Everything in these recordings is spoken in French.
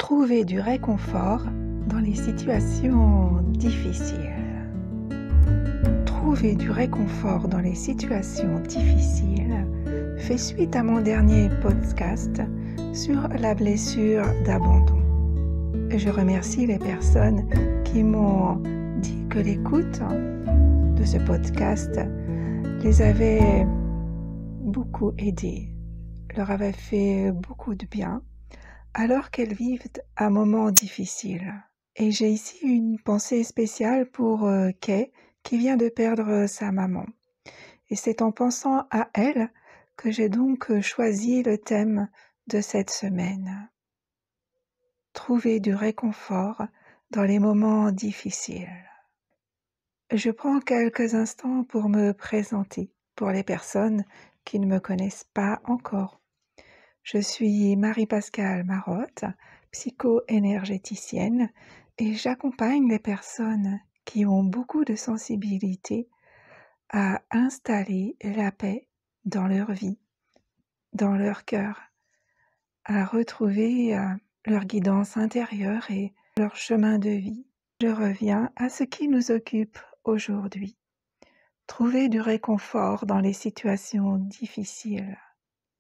Trouver du réconfort dans les situations difficiles. Trouver du réconfort dans les situations difficiles fait suite à mon dernier podcast sur la blessure d'abandon. Je remercie les personnes qui m'ont dit que l'écoute de ce podcast les avait beaucoup aidées, leur avait fait beaucoup de bien, alors qu'elles vivent un moment difficile. Et j'ai ici une pensée spéciale pour Kay, qui vient de perdre sa maman. Et c'est en pensant à elle que j'ai donc choisi le thème de cette semaine. Trouver du réconfort dans les moments difficiles. Je prends quelques instants pour me présenter, pour les personnes qui ne me connaissent pas encore. Je suis Marie-Pascale Marotte, psycho-énergéticienne, et j'accompagne les personnes qui ont beaucoup de sensibilité à installer la paix dans leur vie, dans leur cœur, à retrouver leur guidance intérieure et leur chemin de vie. Je reviens à ce qui nous occupe aujourd'hui. Trouver du réconfort dans les situations difficiles.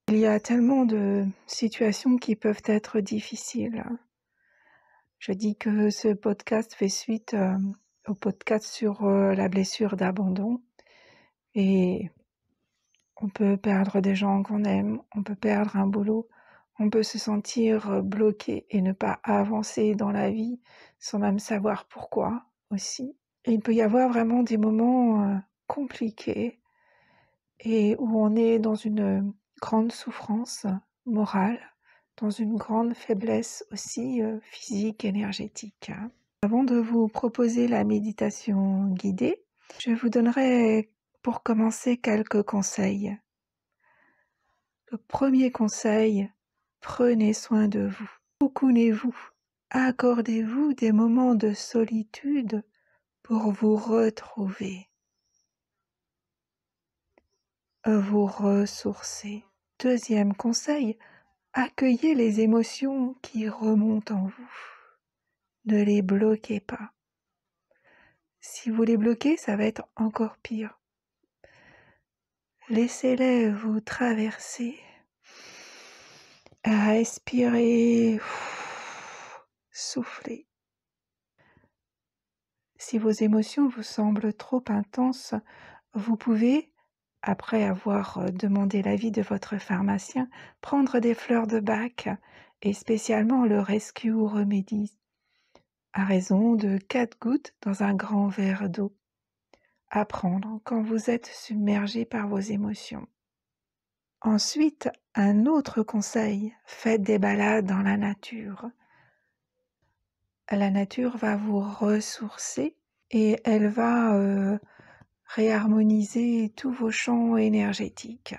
Il y a tellement de situations qui peuvent être difficiles. Je dis que ce podcast fait suite au podcast sur la blessure d'abandon. Et on peut perdre des gens qu'on aime, on peut perdre un boulot, on peut se sentir bloqué et ne pas avancer dans la vie sans même savoir pourquoi aussi. Et il peut y avoir vraiment des moments compliqués et où on est dans une grande souffrance morale, dans une grande faiblesse aussi physique, énergétique. Avant de vous proposer la méditation guidée, je vous donnerai pour commencer quelques conseils. Le premier conseil, prenez soin de vous. Coucounez-vous. Accordez-vous des moments de solitude pour vous retrouver. Vous ressourcer. Deuxième conseil, accueillez les émotions qui remontent en vous. Ne les bloquez pas. Si vous les bloquez, ça va être encore pire. Laissez-les vous traverser. Respirez. Soufflez. Si vos émotions vous semblent trop intenses, vous pouvez, après avoir demandé l'avis de votre pharmacien, prendre des fleurs de Bach et spécialement le Rescue Remedies, à raison de 4 gouttes dans un grand verre d'eau, à prendre quand vous êtes submergé par vos émotions. Ensuite, un autre conseil, faites des balades dans la nature. La nature va vous ressourcer et elle va réharmoniser tous vos champs énergétiques.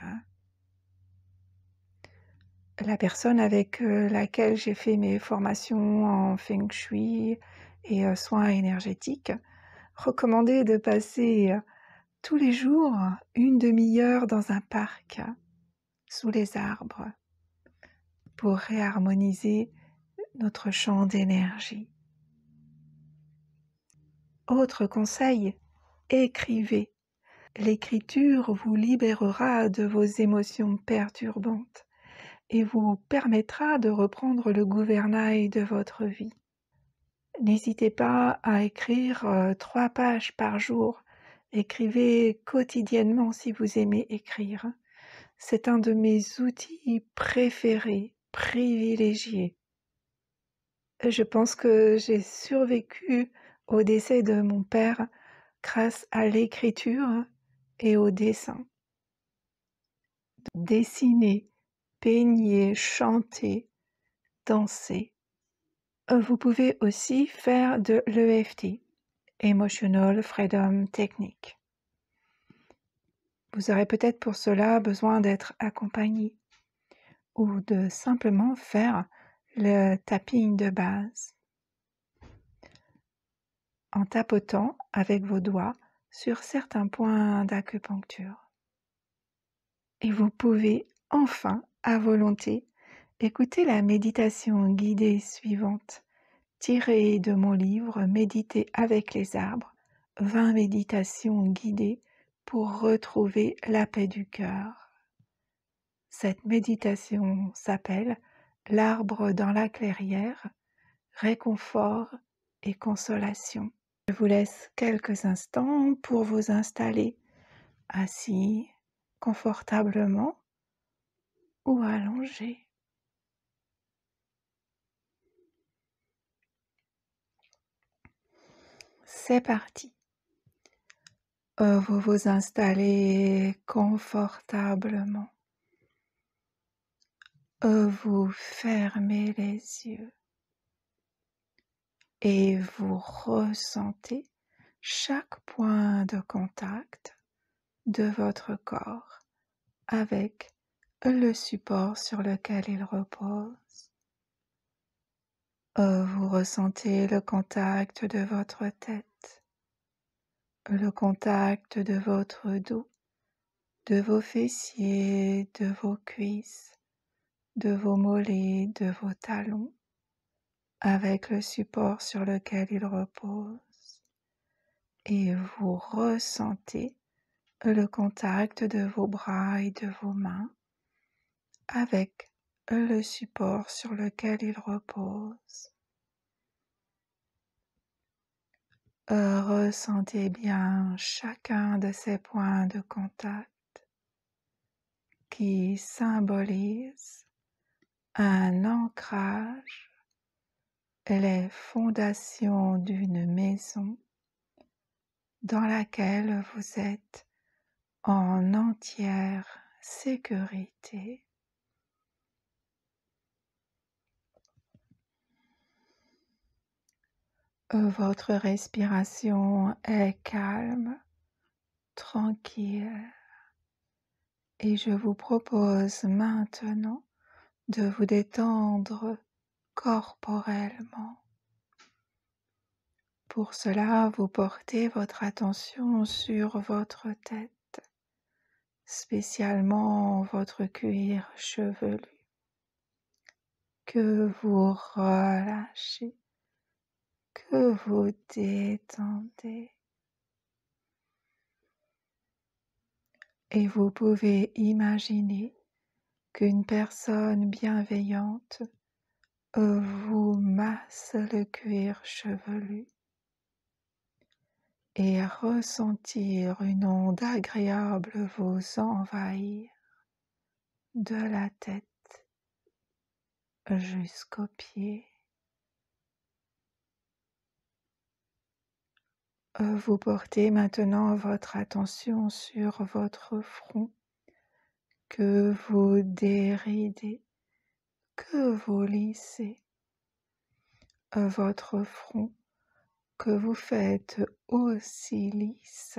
La personne avec laquelle j'ai fait mes formations en Feng Shui et soins énergétiques recommandait de passer tous les jours une demi-heure dans un parc sous les arbres pour réharmoniser notre champ d'énergie. Autre conseil, écrivez. L'écriture vous libérera de vos émotions perturbantes et vous permettra de reprendre le gouvernail de votre vie. N'hésitez pas à écrire 3 pages par jour. Écrivez quotidiennement si vous aimez écrire. C'est un de mes outils préférés, privilégiés. Je pense que j'ai survécu au décès de mon père grâce à l'écriture et au dessin. Dessiner, peigner, chanter, danser. Vous pouvez aussi faire de l'EFT, Emotional Freedom Technique. Vous aurez peut-être pour cela besoin d'être accompagné ou de simplement faire le tapping de base en tapotant avec vos doigts sur certains points d'acupuncture. Et vous pouvez enfin, à volonté, Écoutez la méditation guidée suivante, tirée de mon livre Méditer avec les arbres, 20 méditations guidées pour retrouver la paix du cœur. Cette méditation s'appelle L'arbre dans la clairière, réconfort et consolation. Je vous laisse quelques instants pour vous installer assis confortablement ou allongé. C'est parti. Vous vous installez confortablement. Vous fermez les yeux et vous ressentez chaque point de contact de votre corps avec le support sur lequel il repose. Vous ressentez le contact de votre tête, le contact de votre dos, de vos fessiers, de vos cuisses, de vos mollets, de vos talons, avec le support sur lequel il repose. Et vous ressentez le contact de vos bras et de vos mains avec le support sur lequel il repose. Ressentez bien chacun de ces points de contact qui symbolisent un ancrage, les fondations d'une maison dans laquelle vous êtes en entière sécurité. Votre respiration est calme, tranquille, et je vous propose maintenant de vous détendre corporellement. Pour cela, vous portez votre attention sur votre tête, spécialement votre cuir chevelu, que vous relâchez, que vous détendez. Et vous pouvez imaginer qu'une personne bienveillante vous masse le cuir chevelu et ressentir une onde agréable vous envahir de la tête jusqu'aux pieds. Vous portez maintenant votre attention sur votre front que vous déridez, que vous lissez. Votre front que vous faites aussi lisse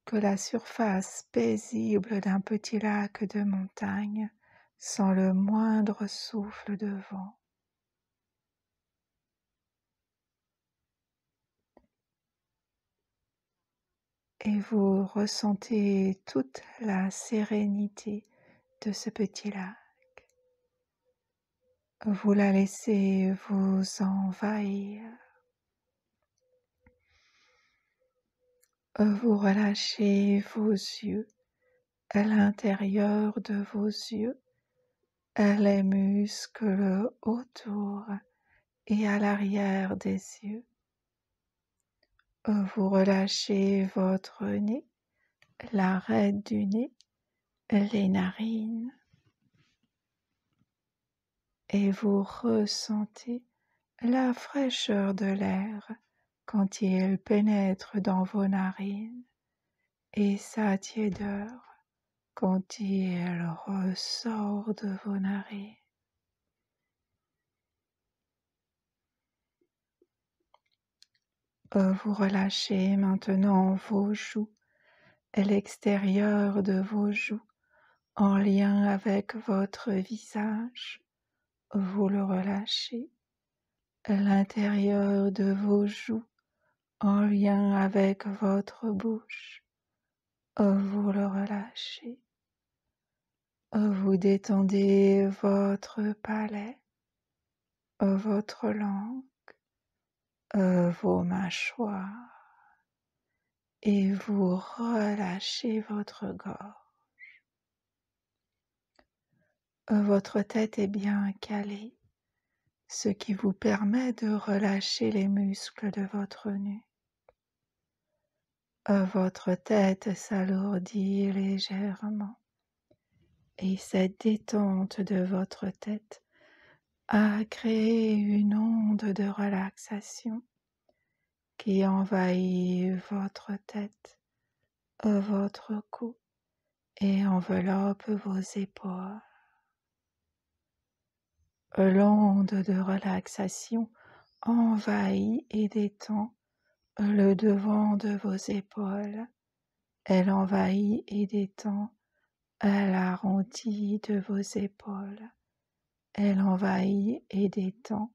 que la surface paisible d'un petit lac de montagne sans le moindre souffle de vent. Et vous ressentez toute la sérénité de ce petit lac. Vous la laissez vous envahir. Vous relâchez vos yeux à l'intérieur de vos yeux, les muscles autour et à l'arrière des yeux. Vous relâchez votre nez, l'arête du nez, les narines. Et vous ressentez la fraîcheur de l'air quand il pénètre dans vos narines et sa tiédeur quand il ressort de vos narines. Vous relâchez maintenant vos joues et l'extérieur de vos joues en lien avec votre visage. Vous le relâchez. L'intérieur de vos joues en lien avec votre bouche. Vous le relâchez. Vous détendez votre palais, votre langue, vos mâchoires et vous relâchez votre gorge. Votre tête est bien calée, ce qui vous permet de relâcher les muscles de votre nuque. Votre tête s'alourdit légèrement et cette détente de votre tête a créé une onde de relaxation qui envahit votre tête, votre cou et enveloppe vos épaules. L'onde de relaxation envahit et détend le devant de vos épaules. Elle envahit et détend l'arrondi de vos épaules. Elle envahit et détend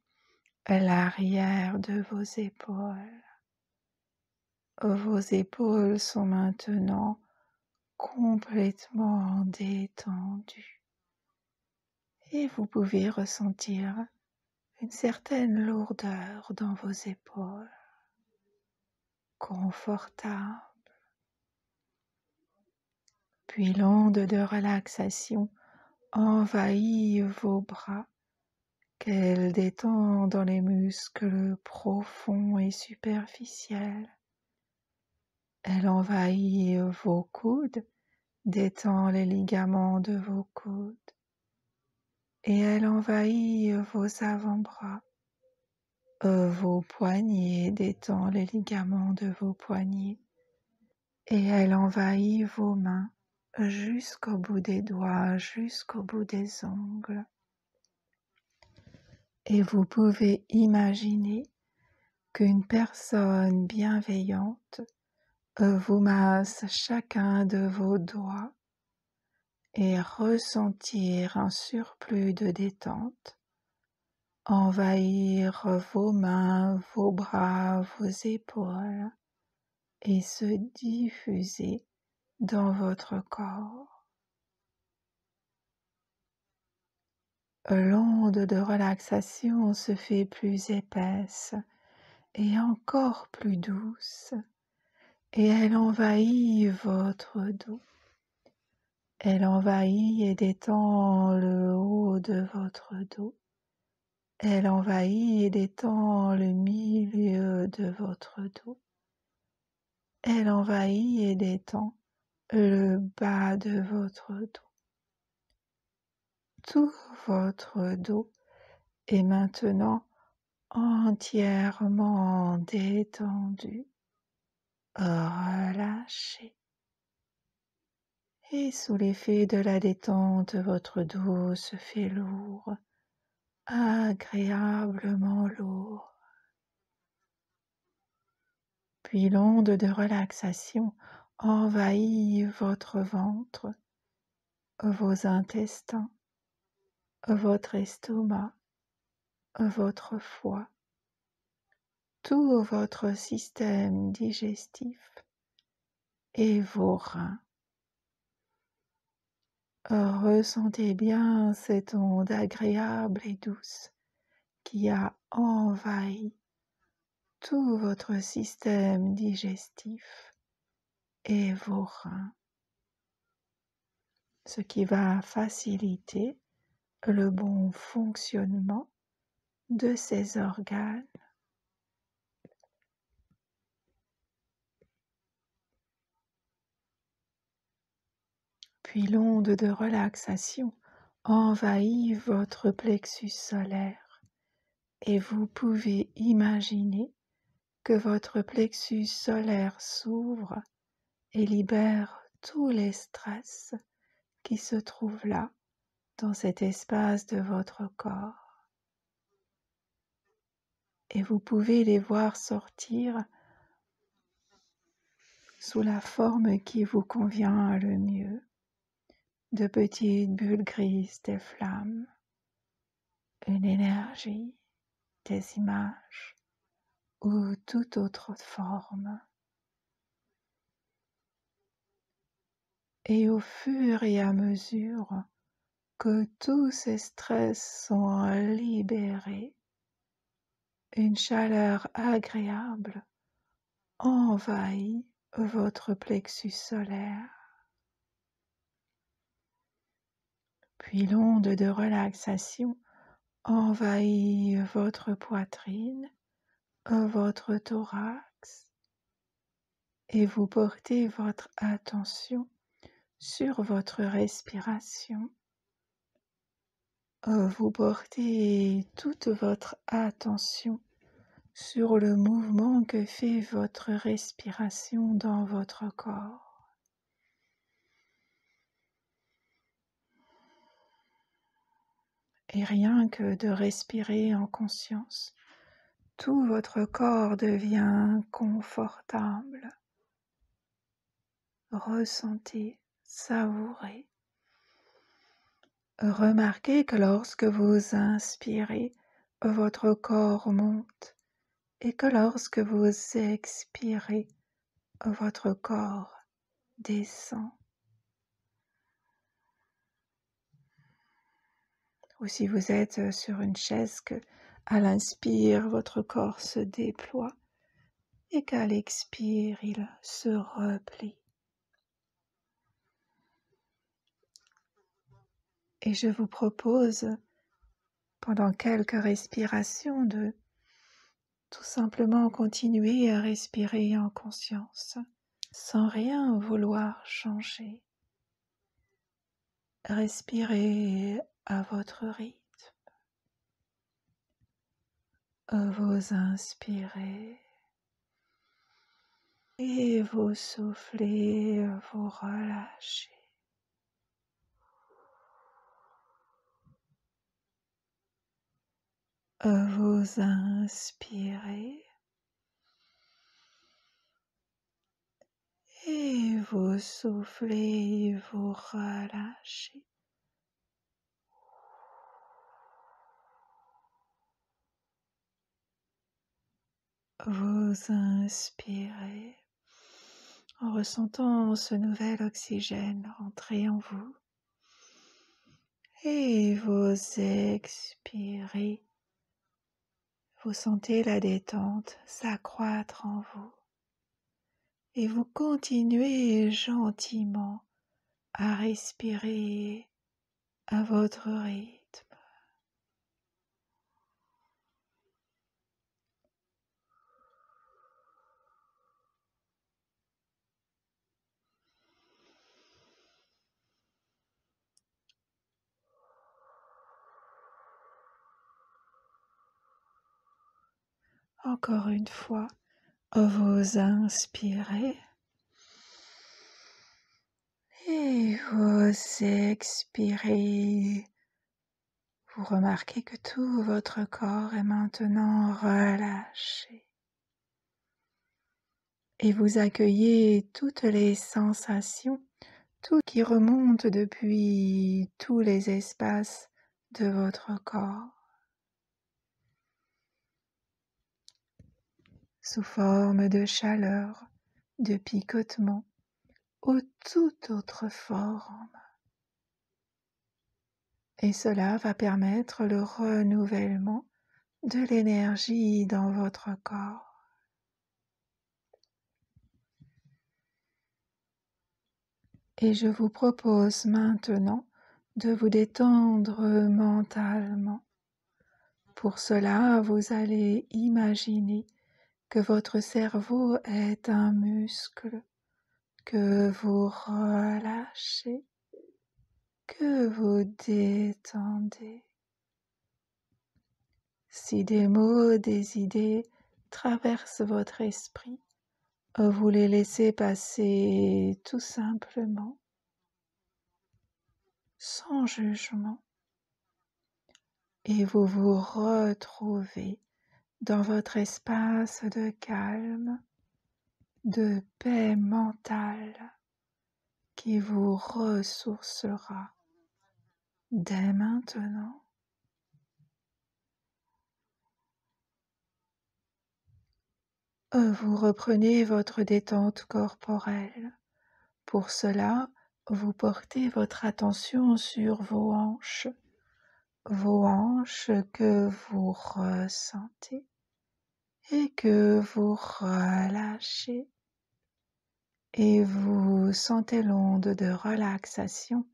l'arrière de vos épaules. Vos épaules sont maintenant complètement détendues et vous pouvez ressentir une certaine lourdeur dans vos épaules, confortable. Puis l'onde de relaxation envahit vos bras, qu'elle détend dans les muscles profonds et superficiels. Elle envahit vos coudes, détend les ligaments de vos coudes. Et elle envahit vos avant-bras, vos poignets, détend les ligaments de vos poignets. Et elle envahit vos mains jusqu'au bout des doigts, jusqu'au bout des ongles. Et vous pouvez imaginer qu'une personne bienveillante vous masse chacun de vos doigts et ressentir un surplus de détente envahir vos mains, vos bras, vos épaules et se diffuser dans votre corps. L'onde de relaxation se fait plus épaisse et encore plus douce et elle envahit votre dos. Elle envahit et détend le haut de votre dos. Elle envahit et détend le milieu de votre dos. Elle envahit et détend le bas de votre dos. Tout votre dos est maintenant entièrement détendu, relâché. Et sous l'effet de la détente, votre dos se fait lourd, agréablement lourd. Puis l'onde de relaxation envahit votre ventre, vos intestins, votre estomac, votre foie, tout votre système digestif et vos reins. Ressentez bien cette onde agréable et douce qui a envahi tout votre système digestif et vos reins, ce qui va faciliter le bon fonctionnement de ces organes. Puis l'onde de relaxation envahit votre plexus solaire et vous pouvez imaginer que votre plexus solaire s'ouvre et libère tous les stress qui se trouvent là, dans cet espace de votre corps. Et vous pouvez les voir sortir sous la forme qui vous convient le mieux, de petites bulles grises, des flammes, une énergie, des images ou toute autre forme. Et au fur et à mesure que tous ces stress sont libérés. Une chaleur agréable envahit votre plexus solaire. Puis l'onde de relaxation envahit votre poitrine, votre thorax, et vous portez votre attention sur votre respiration. Vous portez toute votre attention sur le mouvement que fait votre respiration dans votre corps. Et rien que de respirer en conscience, tout votre corps devient confortable. Ressentez, savourez. Remarquez que lorsque vous inspirez, votre corps monte et que lorsque vous expirez, votre corps descend. Ou si vous êtes sur une chaise, que à l'inspire, votre corps se déploie et qu'à l'expire, il se replie. Et je vous propose, pendant quelques respirations, de tout simplement continuer à respirer en conscience, sans rien vouloir changer. Respirez à votre rythme. Vous inspirez et vous soufflez, vous relâchez. Vous inspirez et vous soufflez, vous relâchez. Vous inspirez en ressentant ce nouvel oxygène rentrer en vous. Et vous expirez. Vous sentez la détente s'accroître en vous. Et vous continuez gentiment à respirer à votre rythme. Encore une fois, vous inspirez et vous expirez. Vous remarquez que tout votre corps est maintenant relâché. Et vous accueillez toutes les sensations, tout qui remonte depuis tous les espaces de votre corps, sous forme de chaleur, de picotement ou toute autre forme. Et cela va permettre le renouvellement de l'énergie dans votre corps. Et je vous propose maintenant de vous détendre mentalement. Pour cela, vous allez imaginer que votre cerveau est un muscle, que vous relâchez, que vous détendez. Si des mots, des idées traversent votre esprit, vous les laissez passer tout simplement, sans jugement, et vous vous retrouvez dans votre espace de calme, de paix mentale qui vous ressourcera dès maintenant. Vous reprenez votre détente corporelle. Pour cela, vous portez votre attention sur vos hanches que vous ressentez et que vous relâchez. Et vous sentez l'onde de relaxation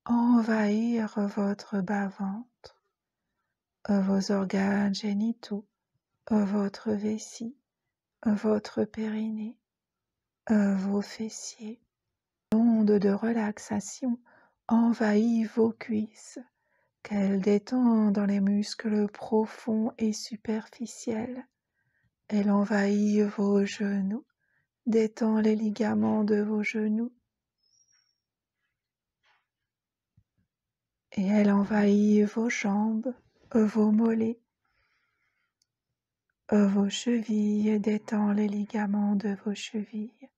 envahir votre bas-ventre, vos organes génitaux, votre vessie, votre périnée, vos fessiers. L'onde de relaxation envahit vos cuisses, qu'elle détend dans les muscles profonds et superficiels. Elle envahit vos genoux, détend les ligaments de vos genoux. Et elle envahit vos jambes, vos mollets, vos chevilles, détend les ligaments de vos chevilles.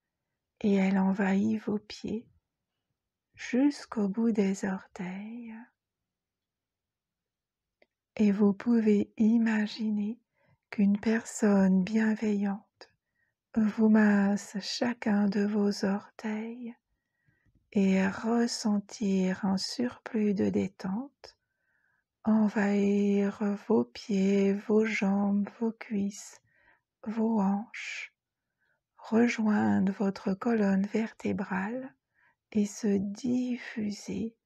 Et elle envahit vos pieds jusqu'au bout des orteils. Et vous pouvez imaginer qu'une personne bienveillante vous masse chacun de vos orteils et ressentir un surplus de détente envahir vos pieds, vos jambes, vos cuisses, vos hanches, rejoindre votre colonne vertébrale et se diffuser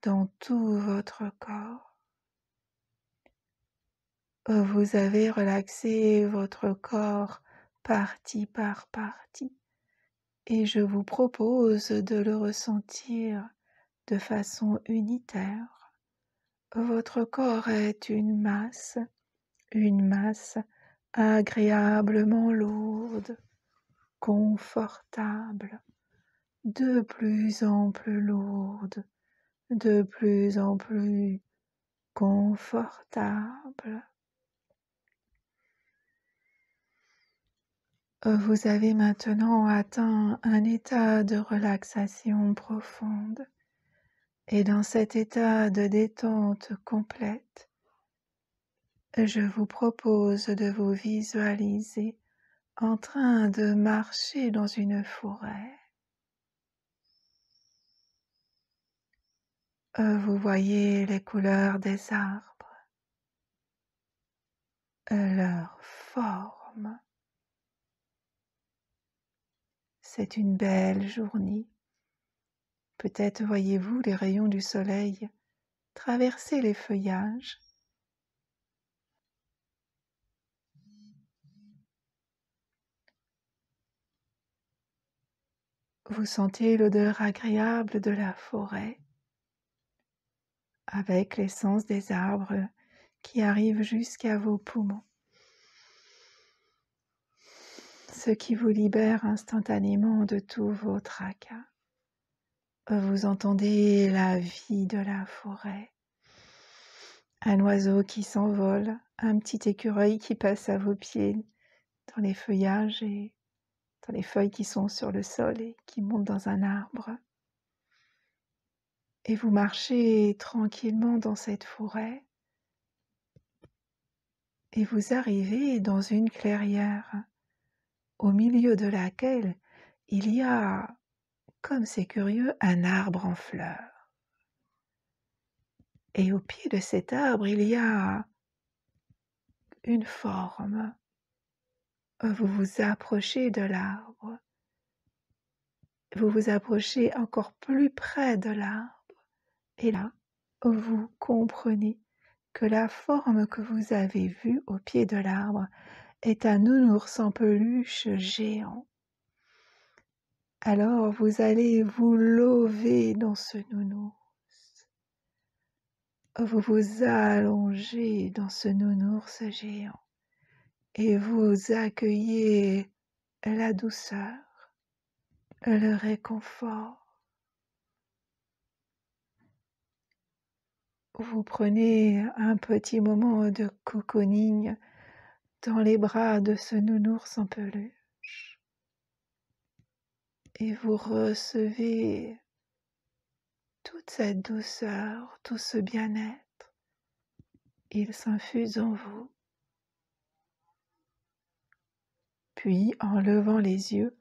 dans tout votre corps. Vous avez relaxé votre corps partie par partie et je vous propose de le ressentir de façon unitaire. Votre corps est une masse agréablement lourde, confortable, de plus en plus lourde, de plus en plus confortable. Vous avez maintenant atteint un état de relaxation profonde et dans cet état de détente complète, je vous propose de vous visualiser en train de marcher dans une forêt. Vous voyez les couleurs des arbres, leur forme. C'est une belle journée. Peut-être voyez-vous les rayons du soleil traverser les feuillages. Vous sentez l'odeur agréable de la forêt avec l'essence des arbres qui arrive jusqu'à vos poumons, ce qui vous libère instantanément de tous vos tracas. Vous entendez la vie de la forêt, un oiseau qui s'envole, un petit écureuil qui passe à vos pieds dans les feuillages et dans les feuilles qui sont sur le sol et qui montent dans un arbre. Et vous marchez tranquillement dans cette forêt et vous arrivez dans une clairière au milieu de laquelle il y a, comme c'est curieux, un arbre en fleurs. Et au pied de cet arbre, il y a une forme. Vous vous approchez de l'arbre. Vous vous approchez encore plus près de l'arbre. Et là, vous comprenez que la forme que vous avez vue au pied de l'arbre est un nounours en peluche géant. Alors vous allez vous lever dans ce nounours. Vous vous allongez dans ce nounours géant et vous accueillez la douceur, le réconfort. Vous prenez un petit moment de cocooning dans les bras de ce nounours en peluche et vous recevez toute cette douceur, tout ce bien-être. Il s'infuse en vous. Puis, en levant les yeux,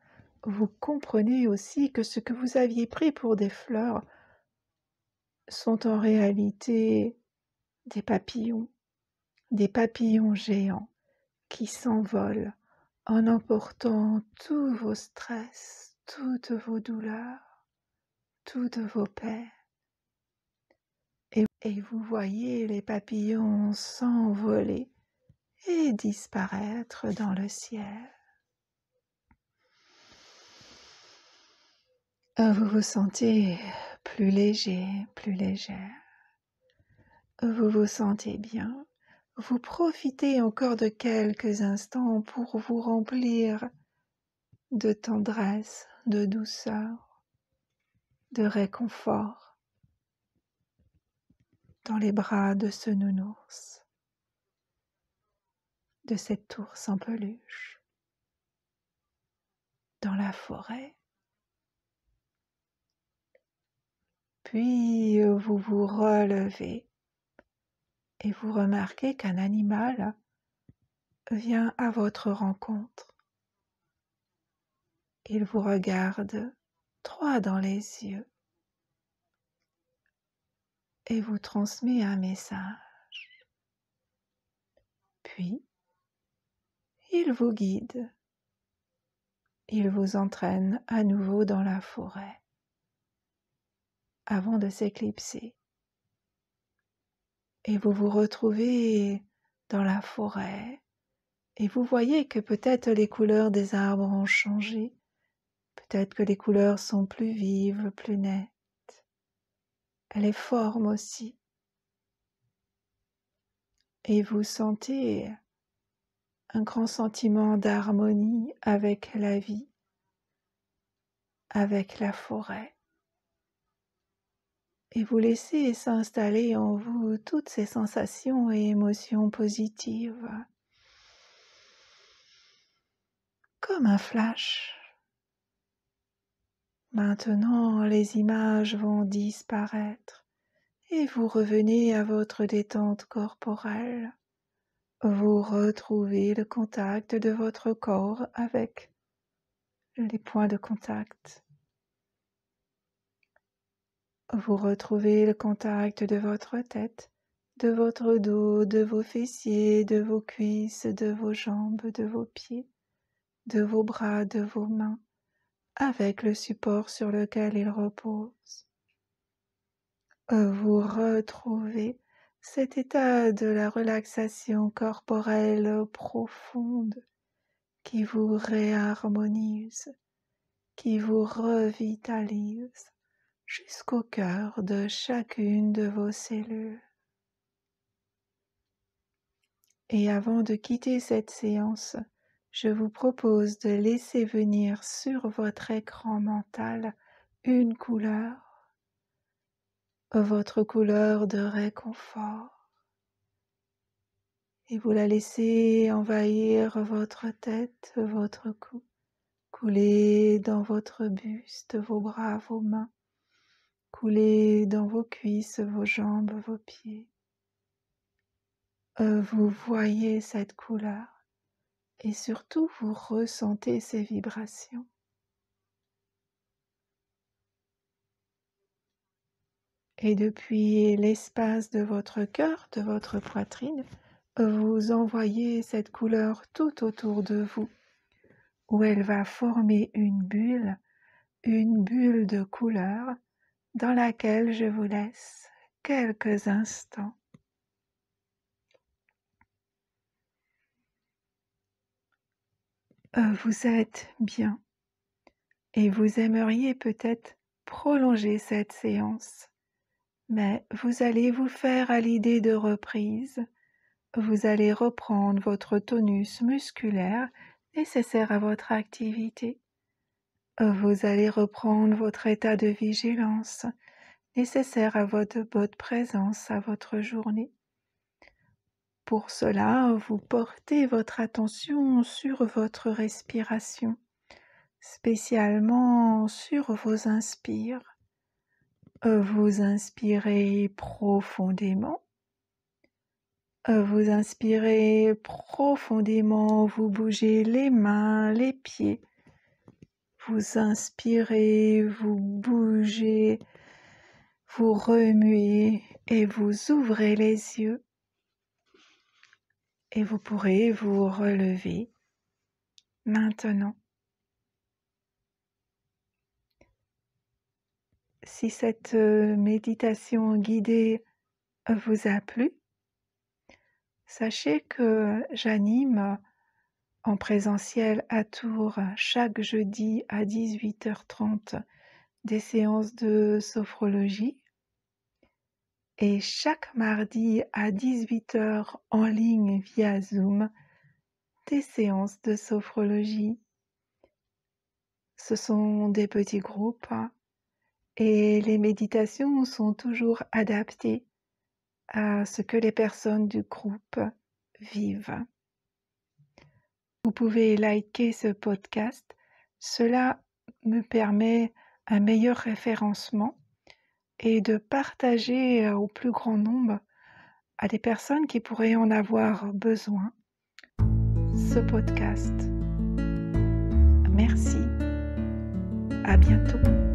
vous comprenez aussi que ce que vous aviez pris pour des fleurs sont en réalité des papillons géants qui s'envolent en emportant tous vos stress, toutes vos douleurs, toutes vos peines. Et vous voyez les papillons s'envoler et disparaître dans le ciel. Vous vous sentez plus léger, plus légère. Vous vous sentez bien. Vous profitez encore de quelques instants pour vous remplir de tendresse, de douceur, de réconfort dans les bras de ce nounours, de cette ours en peluche, dans la forêt. Puis vous vous relevez et vous remarquez qu'un animal vient à votre rencontre. Il vous regarde droit dans les yeux et vous transmet un message. Puis, il vous guide. Il vous entraîne à nouveau dans la forêt avant de s'éclipser. Et vous vous retrouvez dans la forêt et vous voyez que peut-être les couleurs des arbres ont changé. Peut-être que les couleurs sont plus vives, plus nettes. Les formes aussi. Et vous sentez un grand sentiment d'harmonie avec la vie, avec la forêt. Et vous laissez s'installer en vous toutes ces sensations et émotions positives. Comme un flash. Maintenant, les images vont disparaître et vous revenez à votre détente corporelle. Vous retrouvez le contact de votre corps avec les points de contact. Vous retrouvez le contact de votre tête, de votre dos, de vos fessiers, de vos cuisses, de vos jambes, de vos pieds, de vos bras, de vos mains, avec le support sur lequel ils reposent. Vous retrouvez cet état de la relaxation corporelle profonde qui vous réharmonise, qui vous revitalise jusqu'au cœur de chacune de vos cellules. Et avant de quitter cette séance, je vous propose de laisser venir sur votre écran mental une couleur, votre couleur de réconfort. Et vous la laissez envahir votre tête, votre cou, couler dans votre buste, vos bras, vos mains, couler dans vos cuisses, vos jambes, vos pieds. Vous voyez cette couleur et surtout vous ressentez ces vibrations. Et depuis l'espace de votre cœur, de votre poitrine, vous envoyez cette couleur tout autour de vous, où elle va former une bulle de couleur dans laquelle je vous laisse quelques instants. Vous êtes bien et vous aimeriez peut-être prolonger cette séance, mais vous allez vous faire à l'idée de reprise. Vous allez reprendre votre tonus musculaire nécessaire à votre activité. Vous allez reprendre votre état de vigilance nécessaire à votre bonne présence à votre journée. Pour cela, vous portez votre attention sur votre respiration, spécialement sur vos inspires. Vous inspirez profondément. Vous inspirez profondément, vous bougez les mains, les pieds. vous inspirez, vous bougez, vous remuez et vous ouvrez les yeux. Et vous pourrez vous relever maintenant. Si cette méditation guidée vous a plu, sachez que j'anime en présentiel à Tours chaque jeudi à 18h30 des séances de sophrologie et chaque mardi à 18h en ligne via Zoom des séances de sophrologie. Ce sont des petits groupes et les méditations sont toujours adaptées à ce que les personnes du groupe vivent. Vous pouvez liker ce podcast, cela me permet un meilleur référencement et de partager au plus grand nombre à des personnes qui pourraient en avoir besoin ce podcast. Merci, à bientôt.